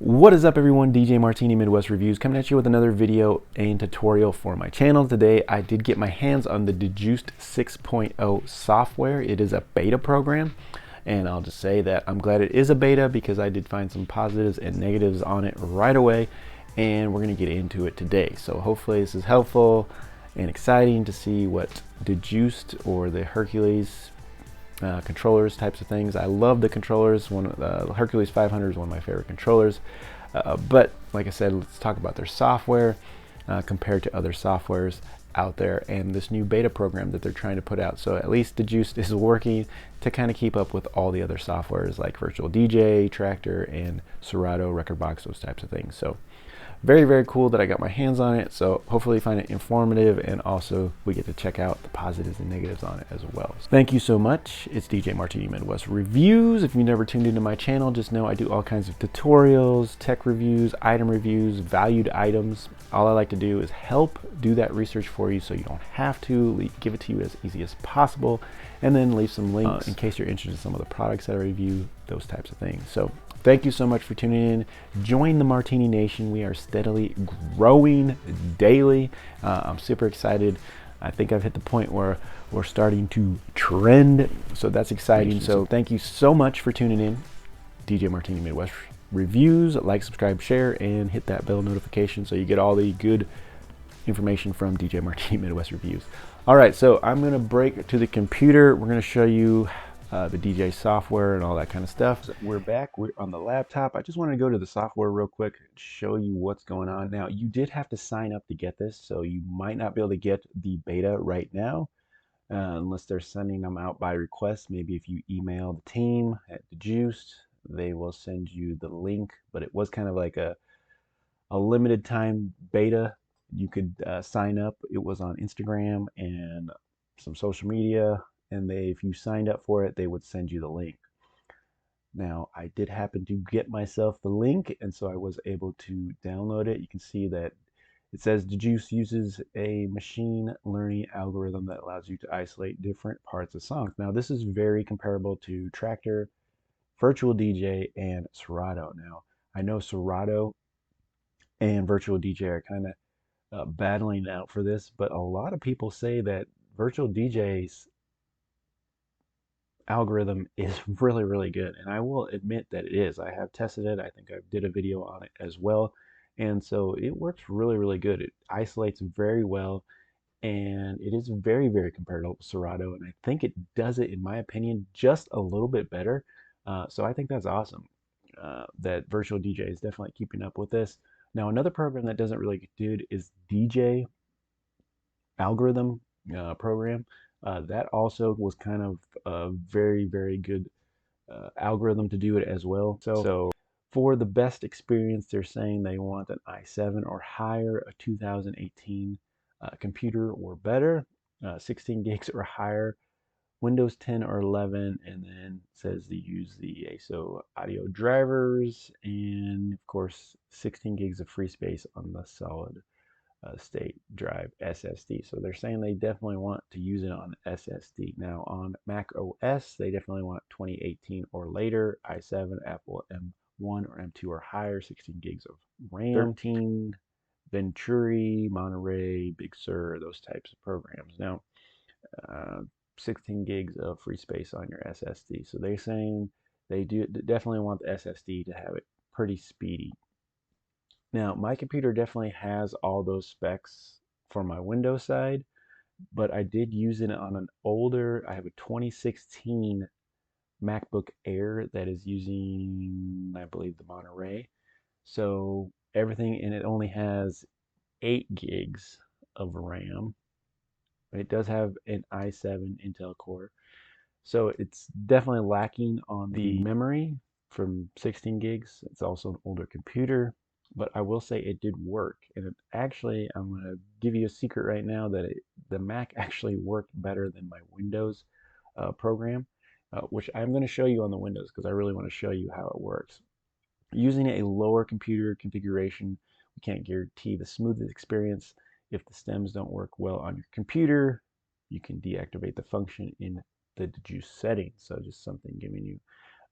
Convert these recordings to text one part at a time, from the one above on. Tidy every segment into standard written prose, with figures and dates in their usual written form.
What is up, everyone? DJ Martini Midwest Reviews coming at you with another video and tutorial for my channel. Today I did get my hands on the Djuced 6.0 software. It is a beta program, and I'll just say that I'm glad it is a beta because I did find some positives and negatives on it right away, and we're going to get into it today. So hopefully this is helpful and exciting to see what Djuced or the Hercules controllers types of things. I love the controllers. The Hercules 500 is one of my favorite controllers. But like I said, let's talk about their software compared to other softwares out there and this new beta program that they're trying to put out. So at least Djuced is working to kind of keep up with all the other softwares like Virtual DJ, Tractor, and Serato, Rekordbox, those types of things. So very, very cool that I got my hands on it. So hopefully you find it informative, and also we get to check out the positives and negatives on it as well. So thank you so much. It's DJ Martini Midwest Reviews. If you've never tuned into my channel, just know I do all kinds of tutorials, tech reviews, item reviews, valued items. All I like to do is help do that research for you so you don't have to. Give it to you as easy as possible, and then leave some links in case you're interested in some of the products that I review, those types of things. So thank you so much for tuning in. Join the Martini Nation. We are steadily growing daily. I'm super excited. I think I've hit the point where we're starting to trend, so that's exciting. So thank you so much for tuning in. DJ Martini Midwest Reviews. Like, subscribe, share, and hit that bell notification so you get all the good information from DJ Martini Midwest Reviews. All right, so I'm going to break to the computer. We're going to show you the DJ software and all that kind of stuff. So we're back. We're on the laptop. I just wanted to go to the software real quick and show you what's going on. Now, you did have to sign up to get this, so you might not be able to get the beta right now unless they're sending them out by request. Maybe if you email the team at Djuced, they will send you the link, but it was kind of like a limited time beta. You could sign up. It was on Instagram and some social media, and if you signed up for it, they would send you the link. Now, I did happen to get myself the link, and so I was able to download it. You can see that it says Djuced uses a machine learning algorithm that allows you to isolate different parts of songs. Now, this is very comparable to Tractor, Virtual DJ, and Serato. Now, I know Serato and Virtual DJ are kind of battling out for this, but a lot of people say that Virtual DJ's algorithm is really, really good, and I will admit that it is. I have tested it. I think I did a video on it as well, and so it works really, really good. It isolates very well, and it is very, very comparable to Serato, and I think it does it, in my opinion, just a little bit better. So I think that's awesome that Virtual DJ is definitely keeping up with this. Now, another program that doesn't really do it is DJ algorithm program. That also was kind of a very, very good algorithm to do it as well. So for the best experience, they're saying they want an i7 or higher, a 2018 computer or better, 16 gigs or higher, Windows 10 or 11, and then says they use the ASO audio drivers, and of course 16 gigs of free space on the solid state drive SSD. So they're saying they definitely want to use it on SSD. Now on Mac OS, they definitely want 2018 or later, i7, Apple M1 or M2 or higher, 16 gigs of RAM, 13 Venturi, Monterey, Big Sur, those types of programs. Now, 16 gigs of free space on your SSD. So they're saying they do definitely want the SSD to have it pretty speedy. Now, my computer definitely has all those specs for my Windows side, but I did use it on an older, I have a 2016 MacBook Air that is using, I believe, the Monterey. So everything, and it only has 8 gigs of RAM. It does have an i7 Intel core. So it's definitely lacking on the memory from 16 gigs. It's also an older computer, but I will say it did work. And it actually, I'm going to give you a secret right now that the Mac actually worked better than my Windows program, which I'm going to show you on the Windows because I really want to show you how it works. Using a lower computer configuration, we can't guarantee the smoothest experience. If the stems don't work well on your computer, you can deactivate the function in the Djuced settings. So just something giving you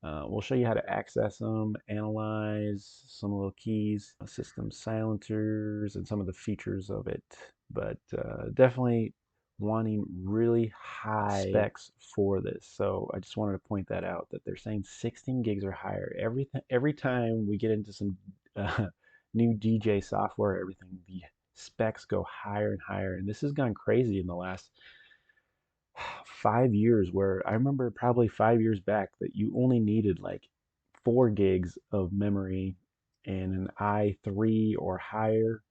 We'll show you how to access them, analyze some little keys, system silencers, and some of the features of it. But definitely wanting really high specs for this. So I just wanted to point that out, that they're saying 16 gigs or higher. Every time we get into some new DJ software, everything, the specs go higher and higher. And this has gone crazy in the last 5 years, where I remember probably 5 years back that you only needed like 4 gigs of memory and an i3 or higher.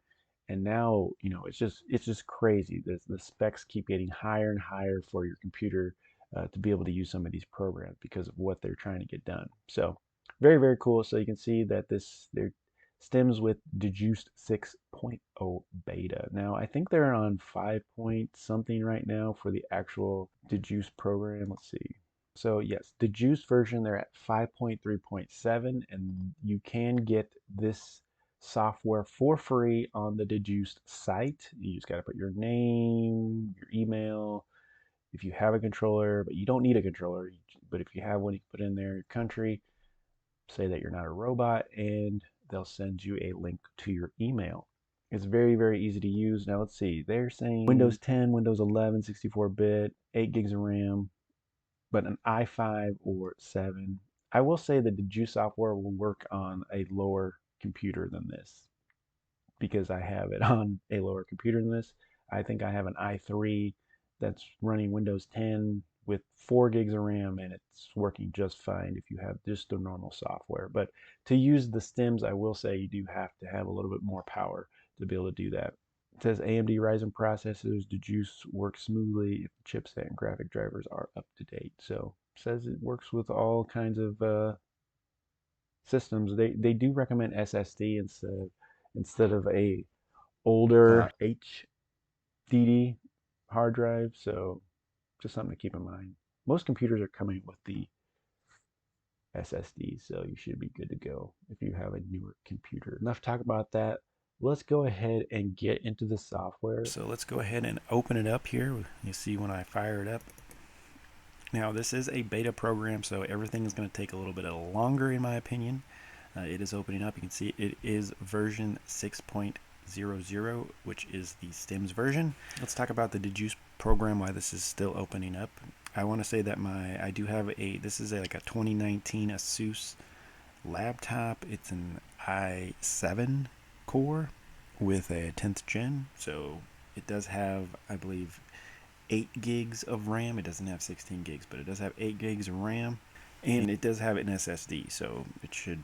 And now, it's just crazy. The specs keep getting higher and higher for your computer to be able to use some of these programs because of what they're trying to get done. So very, very cool. So you can see that there stems with Djuced 6.0 beta. Now I think they're on 5 point something right now for the actual Djuced program. Let's see. So yes, the Djuced version, they're at 5.3.7, and you can get this software for free on the Djuced site. You just got to put your name, your email, if you have a controller, but you don't need a controller. But if you have one, you can put in there your country, say that you're not a robot, and they'll send you a link to your email. It's very, very easy to use. Now let's see. They're saying Windows 10, Windows 11, 64-bit, 8 gigs of RAM, but an i5 or 7. I will say that the Djuced software will work on a lower computer than this, because I have it on a lower computer than this. I think I have an i3 that's running Windows 10 with 4 gigs of RAM, and it's working just fine if you have just the normal software. But to use the stems, I will say you do have to have a little bit more power to be able to do that. It says AMD Ryzen processors, the Djuced works smoothly if the chipset and graphic drivers are up to date. So it says it works with all kinds of systems. They do recommend SSD instead of a older HDD hard drive. So just something to keep in mind. Most computers are coming with the SSD, so you should be good to go if you have a newer computer. Enough talk about that. Let's go ahead and get into the software. So let's go ahead and open it up here. You see when I fire it up. Now this is a beta program, so everything is going to take a little bit longer in my opinion. It is opening up. You can see it is version 6.00, which is the stems version. Let's talk about the Djuced program, why this is still opening up. I want to say that I do have this is like a 2019 Asus laptop. It's an i7 core with a 10th gen, so it does have, I believe, 8 gigs of RAM. It doesn't have 16 gigs, but it does have 8 gigs of RAM, and it does have an SSD, so it should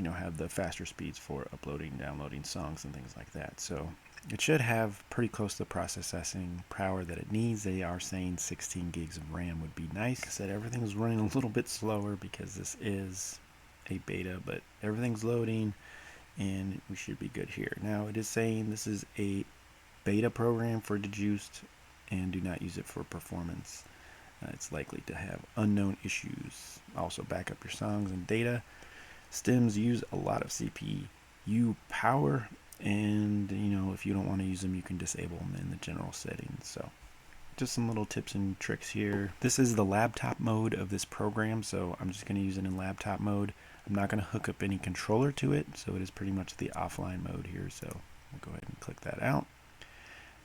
have the faster speeds for uploading, downloading songs and things like that. So it should have pretty close to the processing power that it needs. They are saying 16 gigs of RAM would be nice. Like I said, everything is running a little bit slower because this is a beta, but everything's loading and we should be good here. Now it is saying this is a beta program for Djuced and do not use it for performance. It's likely to have unknown issues. Also back up your songs and data. Stems use a lot of CPU power, and if you don't want to use them, you can disable them in the general settings. So just some little tips and tricks here. This is the laptop mode of this program, so I'm just going to use it in laptop mode. I'm not going to hook up any controller to it, so it is pretty much the offline mode here. So we'll go ahead and click that out.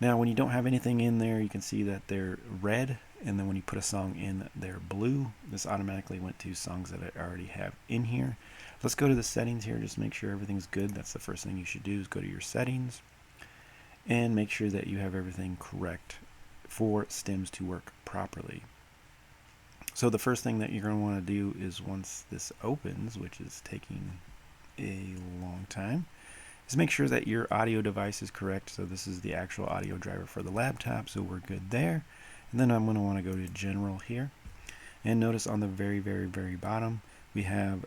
Now when you don't have anything in there, you can see that they're red, and then when you put a song in, they're blue. This automatically went to songs that I already have in here. Let's go to the settings here, just make sure everything's good. That's the first thing you should do, is go to your settings and make sure that you have everything correct for stems to work properly. So the first thing that you're going to want to do is, once this opens, which is taking a long time, is make sure that your audio device is correct. So this is the actual audio driver for the laptop, so we're good there. And then I'm going to want to go to general here, and notice on the very, very, very bottom we have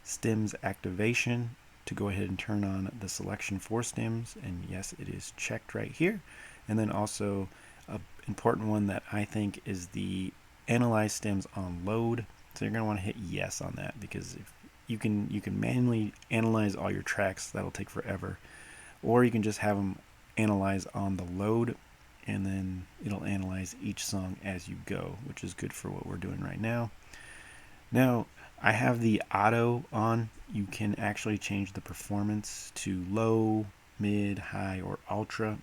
stems activation, to go ahead and turn on the selection for stems, and yes, it is checked right here. And then also an important one that I think is the analyze stems on load. So you're going to want to hit yes on that, because if you can manually analyze all your tracks, that'll take forever, or you can just have them analyze on the load, and then it'll analyze each song as you go, which is good for what we're doing right now. Now I have the auto on. You can actually change the performance to low, mid, high, or ultra.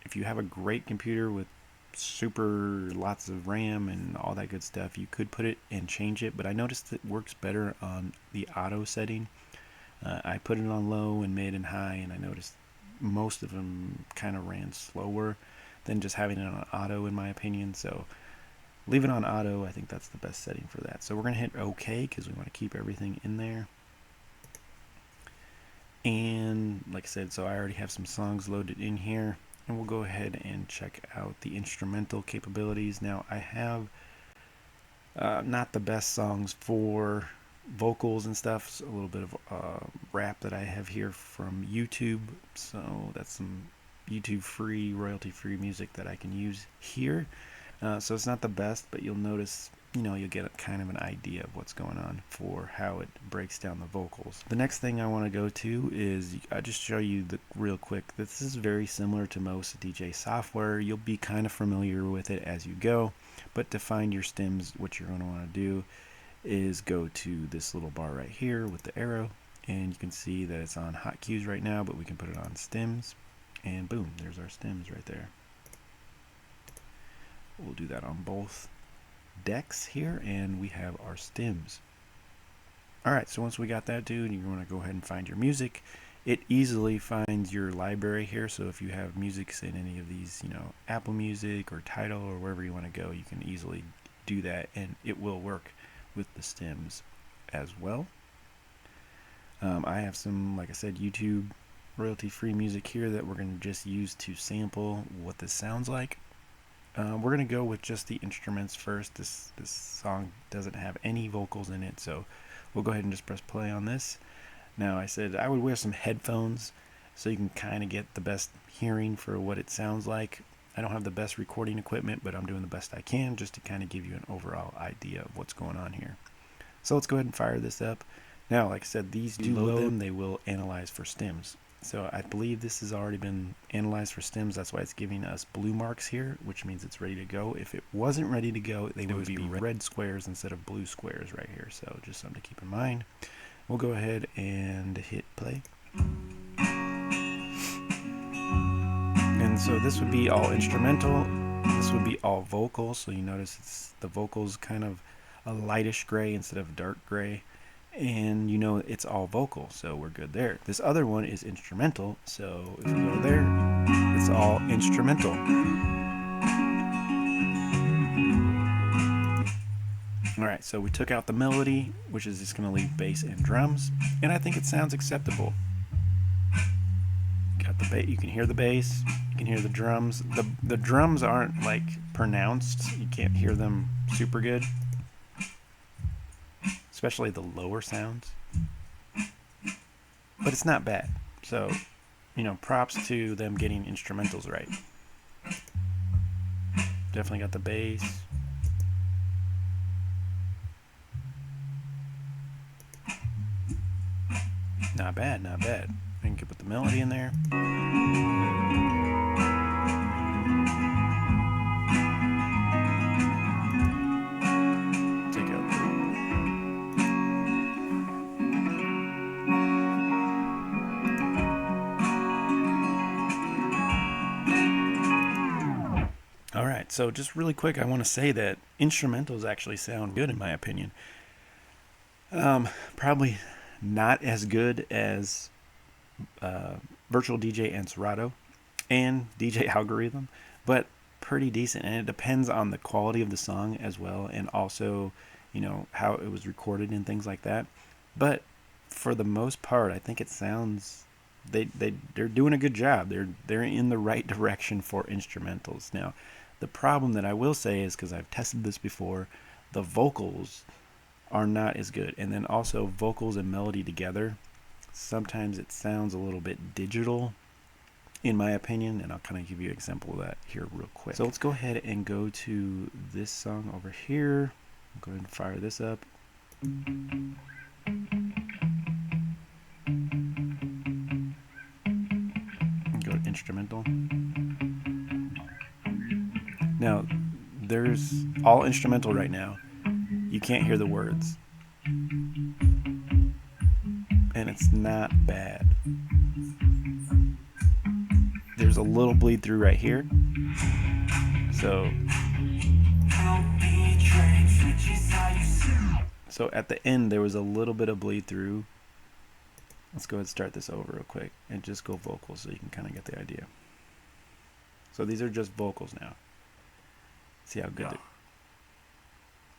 If you have a great computer with super lots of RAM and all that good stuff, you could put it and change it, but I noticed it works better on the auto setting. I put it on low and mid and high, and I noticed most of them kind of ran slower than just having it on auto, in my opinion. So leave it on auto. I think that's the best setting for that. So we're going to hit OK because we want to keep everything in there. And like I said, so I already have some songs loaded in here, and we'll go ahead and check out the instrumental capabilities. Now I have not the best songs for vocals and stuff. So a little bit of rap that I have here from YouTube. So that's some YouTube free, royalty free music that I can use here. So it's not the best, but you'll notice, you'll get a kind of an idea of what's going on for how it breaks down the vocals. The next thing I want to go to is I just show you real quick. This is very similar to most DJ software. You'll be kind of familiar with it as you go, but to find your stems, what you're going to want to do is go to this little bar right here with the arrow, and you can see that it's on hot cues right now, but we can put it on stems, and boom, there's our stems right there. We'll do that on both decks here, and we have our stems. Alright, so once we got that, dude, you want to go ahead and find your music. It easily finds your library here, so if you have music in any of these, Apple Music or Tidal or wherever you want to go, you can easily do that, and it will work with the stems as well. I have some, like I said, YouTube royalty-free music here that we're going to just use to sample what this sounds like. We're going to go with just the instruments first. This song doesn't have any vocals in it, so we'll go ahead and just press play on this. Now, I said I would wear some headphones so you can kind of get the best hearing for what it sounds like. I don't have the best recording equipment, but I'm doing the best I can just to kind of give you an overall idea of what's going on here. So let's go ahead and fire this up. Now, like I said, these do load them. They will analyze for stems. So I believe this has already been analyzed for stems. That's why it's giving us blue marks here, which means it's ready to go. If it wasn't ready to go, they would be red squares instead of blue squares right here. So just something to keep in mind. We'll go ahead and hit play. And so this would be all instrumental. This would be all vocal. So you notice the vocals kind of a lightish gray instead of dark gray. And it's all vocal, so we're good there. This other one is instrumental, so if we go there, it's all instrumental. Alright, so we took out the melody, which is just going to leave bass and drums, and I think it sounds acceptable. Got the bass, you can hear the bass, you can hear the drums. The drums aren't like pronounced, you can't hear them super good, especially the lower sounds, but it's not bad. So, props to them getting instrumentals right. Definitely got the bass. Not bad, not bad. I can put the melody in there. Take out Alright, so just really quick, I want to say that instrumentals actually sound good in my opinion. Probably not as good as Virtual DJ and Serato and DJ Algorithm, but pretty decent, and it depends on the quality of the song as well, and also how it was recorded and things like that. But for the most part, I think it sounds they're doing a good job. They're in the right direction for instrumentals. Now, the problem that I will say is, because I've tested this before, the vocals are not as good, and then also vocals and melody together, sometimes it sounds a little bit digital in my opinion, and I'll kind of give you an example of that here real quick. So let's go ahead and go to this song over here. I'll go ahead and fire this up. Go to instrumental. Now, there's all instrumental right now. You can't hear the words. and it's not bad. There's a little bleed through right here. So at the end there was a little bit of bleed through. Let's go ahead and start this over real quick and just go vocals so you can kind of get the idea. So these are just vocals now. See how good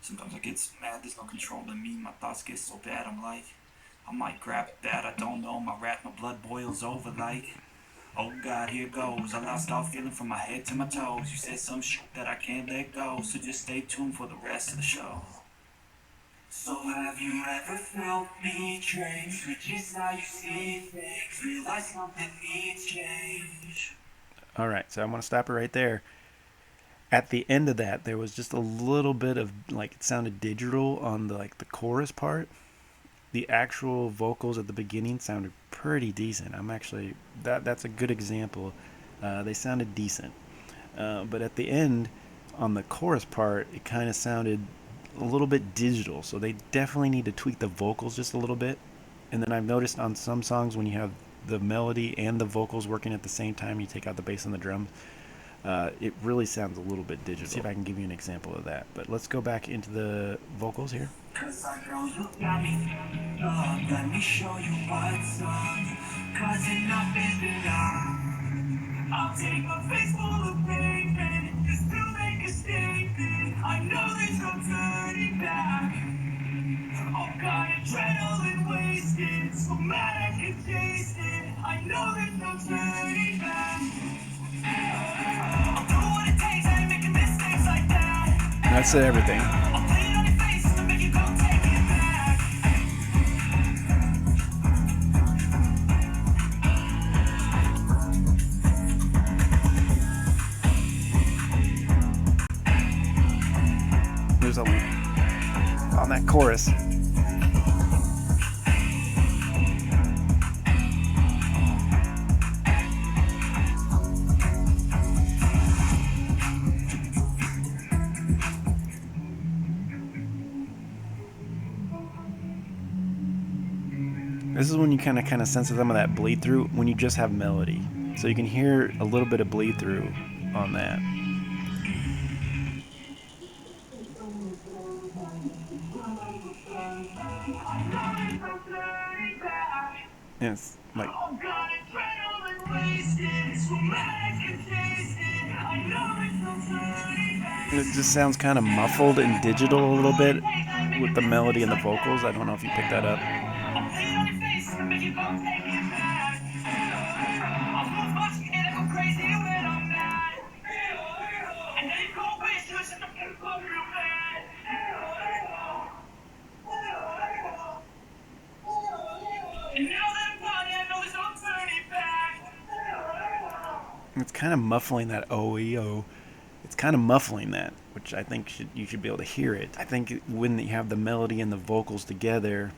Sometimes I get mad, there's no control in me. My thoughts get so bad, I'm like, I might grab that, I don't know. My wrath, my blood boils over like, oh God, here goes. I lost all feeling from my head to my toes. You said some shit that I can't let go, so just stay tuned for the rest of the show. So have you ever felt betrayed? Which is how you see things. Realize something needs change. Alright, so I'm going to stop it right there. At the end of that, there was just a little bit of, like, it sounded digital on the, like, the chorus part. The actual vocals at the beginning sounded pretty decent. I'm actually, that's a good example. They sounded decent. But at the end, on the chorus part, it kind of sounded a little bit digital. So they definitely need to tweak the vocals just a little bit. And then I've noticed on some songs when you have the melody and the vocals working at the same time, you take out the bass and the drums, it really sounds a little bit digital. See if I can give you an example of that. But let's go back into the vocals here. Cause I know you got me. Let me show you what's up. Cause enough is enough. I'll take my face full of pain just to make a statement. I know there's no turning back. I've got adrenaline wasted, so mad I can taste it. I know there's no turning back. I'll do what it takes, I ain't making mistakes like that. That's everything. I'll play it on your face to make you go take it back. There's a on that chorus. This is when you kind of sense some of that bleed through when you just have melody. So you can hear a little bit of bleed through on that. And it's like, it just sounds kind of muffled and digital a little bit with the melody and the vocals. I don't know if you picked that up. It's kind of muffling that OEO. It's kind of muffling that, which I think you should be able to hear it. I think when you have the melody and the vocals together,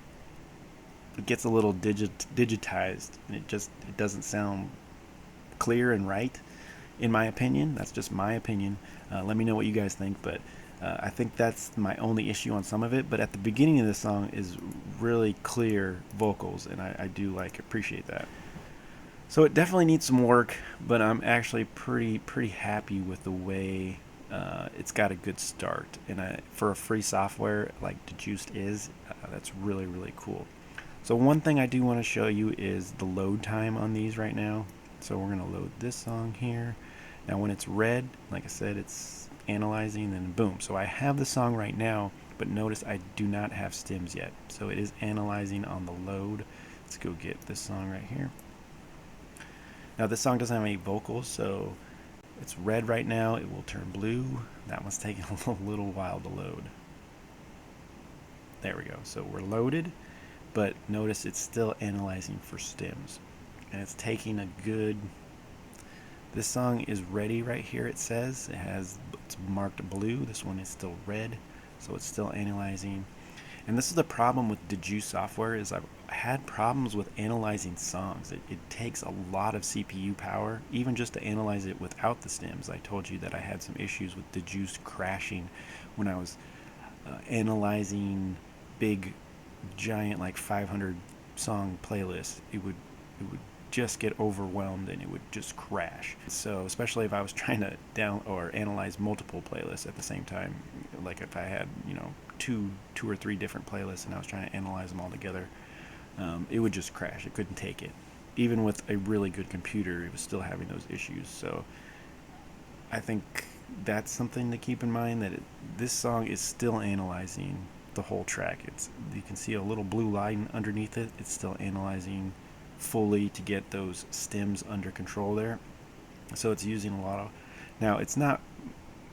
it gets a little digitized, and it doesn't sound clear and right, in my opinion. That's just my opinion. Let me know what you guys think, but I think that's my only issue on some of it. But at the beginning of the song is really clear vocals, and I do appreciate that. So it definitely needs some work, but I'm actually pretty happy with the way it's got a good start. And for a free software like Djuced is, that's really cool. So one thing I do want to show you is the load time on these right now. So we're going to load this song here. Now when it's red, like I said, it's analyzing, and then boom. So I have the song right now, but notice I do not have stems yet. So it is analyzing on the load. Let's go get this song right here. Now this song doesn't have any vocals, so it's red right now. It will turn blue. That one's taking a little while to load. There we go. So we're loaded, but notice it's still analyzing for stems. And it's taking a good... This song is ready right here, it says. It's marked blue. This one is still red, so it's still analyzing. And this is the problem with Djuced software, is I've had problems with analyzing songs. It takes a lot of CPU power, even just to analyze it without the stems. I told you that I had some issues with Djuced crashing when I was analyzing big, giant, like 500 song playlist, it would just get overwhelmed and it would just crash. So especially if I was trying to down or analyze multiple playlists at the same time, like if I had, you know, two or three different playlists and I was trying to analyze them all together, it would just crash. It couldn't take it. Even with a really good computer, it was still having those issues. So I think that's something to keep in mind, that this song is still analyzing the whole track. You can see a little blue line underneath it. It's still analyzing fully to get those stems under control there. So it's using a lot of, now it's not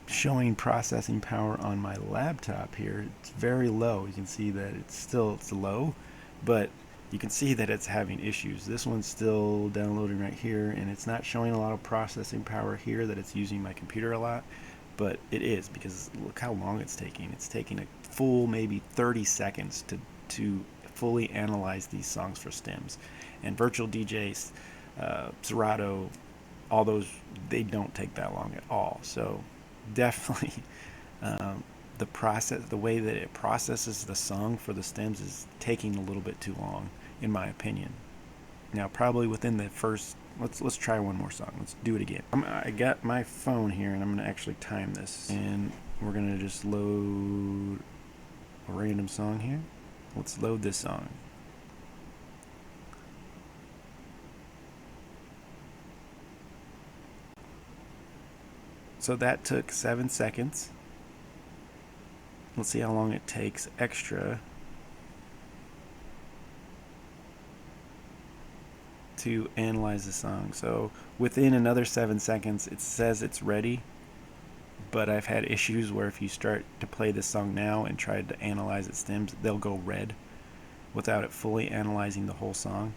showing processing power on my laptop here. It's very low. You can see that it's low, but you can see that it's having issues. This one's still downloading right here, and it's not showing a lot of processing power here, that it's using my computer a lot, but it is, because look how long it's taking. It's taking a full maybe 30 seconds to fully analyze these songs for stems. And Virtual DJs, Serato, all those, they don't take that long at all. So definitely the way that it processes the song for the stems is taking a little bit too long, in my opinion. Now probably within the first, let's try one more song. Let's do it again. I got my phone here and I'm going to actually time this, and we're going to just load a random song here. Let's load this song. So that took 7 seconds. Let's see how long it takes extra to analyze the song. So within another 7 seconds, it says it's ready, but I've had issues where if you start to play this song now and try to analyze its stems, they'll go red without it fully analyzing the whole song.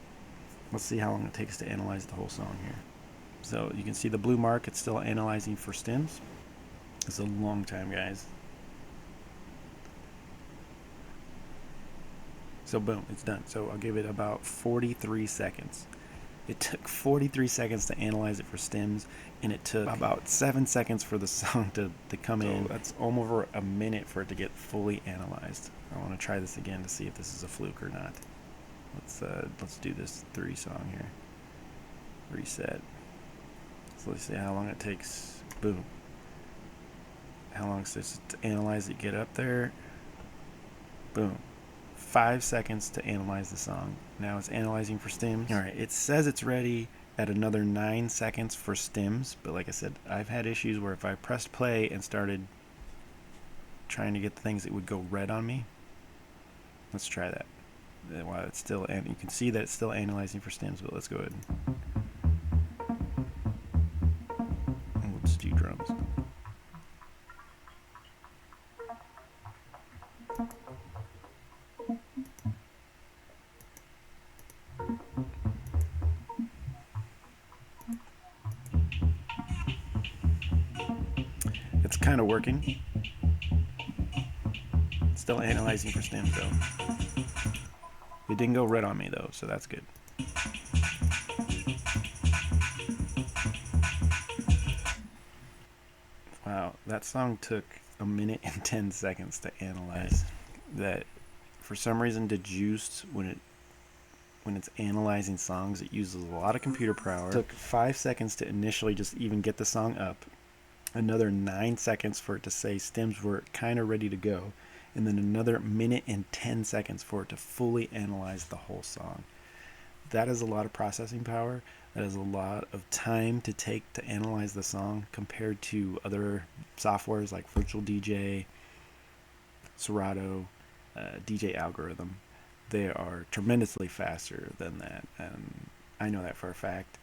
Let's see how long it takes to analyze the whole song here. So you can see the blue mark, it's still analyzing for stems. It's a long time, guys. So boom, it's done. So I'll give it about 43 seconds. It took 43 seconds to analyze it for stems, and it took about 7 seconds for the song to come in. That's almost over a minute for it to get fully analyzed. I want to try this again to see if this is a fluke or not. Let's do this 3 song here. Reset. So let's see how long it takes. Boom. How long it takes to analyze it, get up there. Boom. 5 seconds to analyze the song. Now it's analyzing for stems. Alright, it says it's ready at another 9 seconds for stems, but like I said, I've had issues where if I pressed play and started trying to get the things, it would go red on me. Let's try that. While it's still, and you can see that it's still analyzing for stems, but let's go ahead and let's do drums. It's kind of working. It's still analyzing for stems though. It didn't go red on me though, so that's good. Wow, that song took 1 minute and 10 seconds to analyze. That for some reason Djuced, when it's analyzing songs, it uses a lot of computer power. It took 5 seconds to initially just even get the song up. Another 9 seconds for it to say stems were kind of ready to go, and then another 1 minute and 10 seconds for it to fully analyze the whole song. That is a lot of processing power. That is a lot of time to take to analyze the song compared to other softwares like Virtual DJ, Serato, DJ Algorithm. They are tremendously faster than that, and I know that for a fact.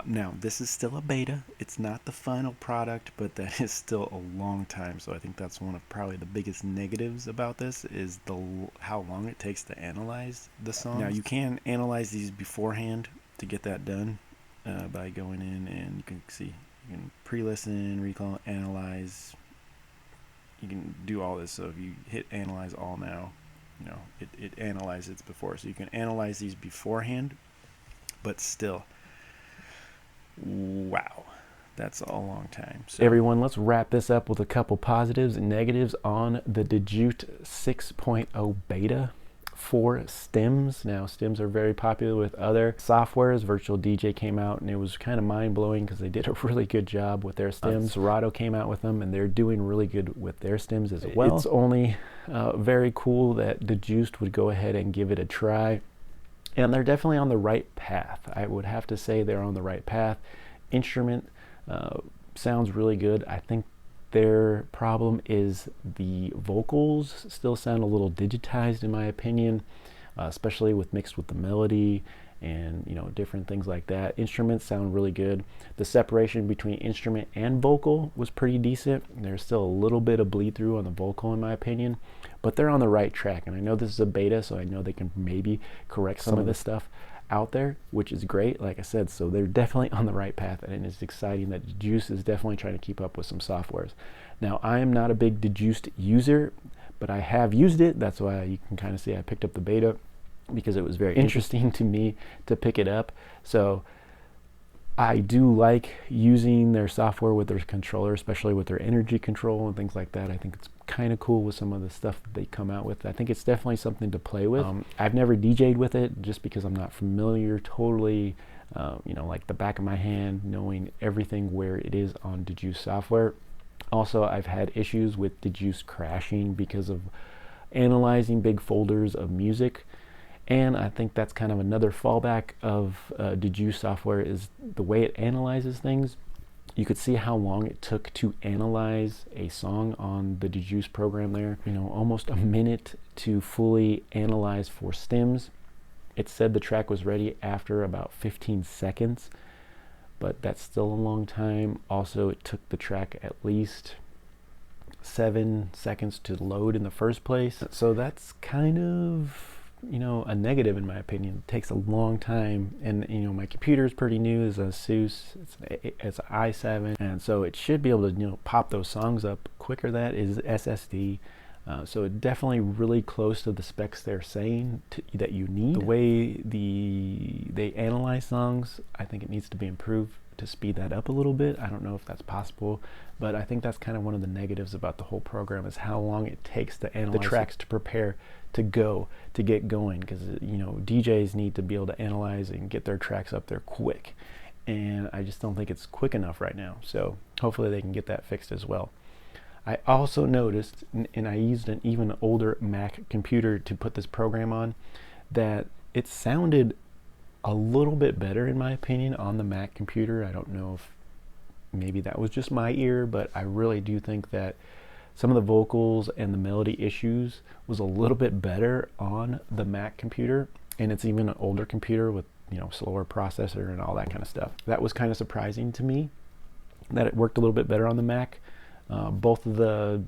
Now, this is still a beta. It's not the final product, but that is still a long time. So I think that's one of probably the biggest negatives about this is how long it takes to analyze the song. Now, you can analyze these beforehand to get that done by going in, and you can see, you can pre-listen, recall, analyze. You can do all this. So if you hit analyze all now, you know, it analyzes before. So you can analyze these beforehand, but still. Wow, that's a long time. So everyone, let's wrap this up with a couple positives and negatives on the Djuced 6.0 beta. for stems. Now stems are very popular with other softwares. Virtual DJ came out and it was kind of mind-blowing because they did a really good job with their stems. Serato came out with them and they're doing really good with their stems as well. It's only very cool that Djuced would go ahead and give it a try, and they're definitely on the right path. I would have to say they're on the right path. Instrument sounds really good. I think their problem is the vocals still sound a little digitized in my opinion, especially mixed with the melody and different things like that. Instruments sound really good. The separation between instrument and vocal was pretty decent. There's still a little bit of bleed through on the vocal in my opinion, but they're on the right track, and I know this is a beta, so I know they can maybe correct some of this stuff out there, which is great, like I said. So they're definitely on the right path, and it's exciting that Djuced is definitely trying to keep up with some softwares. Now, I am not a big Djuced user, but I have used it. That's why you can kind of see I picked up the beta, because it was very interesting to me to pick it up. So I do like using their software with their controller, especially with their energy control and things like that. I think it's kind of cool with some of the stuff that they come out with. I think it's definitely something to play with. I've never DJ'd with it just because I'm not familiar totally, like the back of my hand, knowing everything where it is on Djuced software. Also, I've had issues with Djuced crashing because of analyzing big folders of music. And I think that's kind of another fallback of Djuced software, is the way it analyzes things. You could see how long it took to analyze a song on the Djuced program there. Almost a minute to fully analyze for stems. It said the track was ready after about 15 seconds, but that's still a long time. Also, it took the track at least 7 seconds to load in the first place. So that's kind of a negative in my opinion. It takes a long time, and my computer is pretty new. It's a Asus, it's an i7, and so it should be able to pop those songs up quicker. That is SSD. So it's definitely really close to the specs they're saying that you need. The way they analyze songs, I think it needs to be improved to speed that up a little bit. I don't know if that's possible, but I think that's kind of one of the negatives about the whole program, is how long it takes to analyze the tracks to prepare to get going, because DJs need to be able to analyze and get their tracks up there quick, and I just don't think it's quick enough right now. So hopefully they can get that fixed as well. I also noticed, and I used an even older Mac computer to put this program on, that it sounded a little bit better in my opinion on the Mac computer. I don't know if maybe that was just my ear, but I really do think that some of the vocals and the melody issues was a little bit better on the Mac computer, and it's even an older computer with slower processor and all that kind of stuff. That was kind of surprising to me that it worked a little bit better on the Mac. Both of the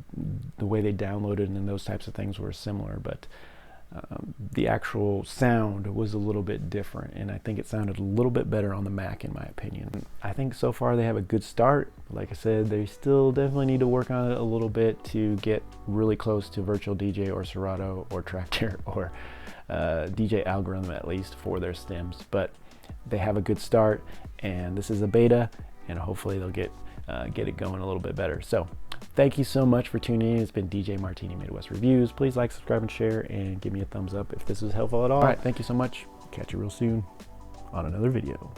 way they downloaded and those types of things were similar, but the actual sound was a little bit different, and I think it sounded a little bit better on the Mac in my opinion. I think so far they have a good start. Like I said, they still definitely need to work on it a little bit to get really close to Virtual DJ or Serato or Traktor or DJ Algorithm, at least for their stems. But they have a good start, and this is a beta, and hopefully they'll get it going a little bit better. So thank you so much for tuning in. It's been DJ Martini Midwest Reviews. Please like, subscribe, and share, and give me a thumbs up if this was helpful at all. All right, thank you so much. Catch you real soon on another video.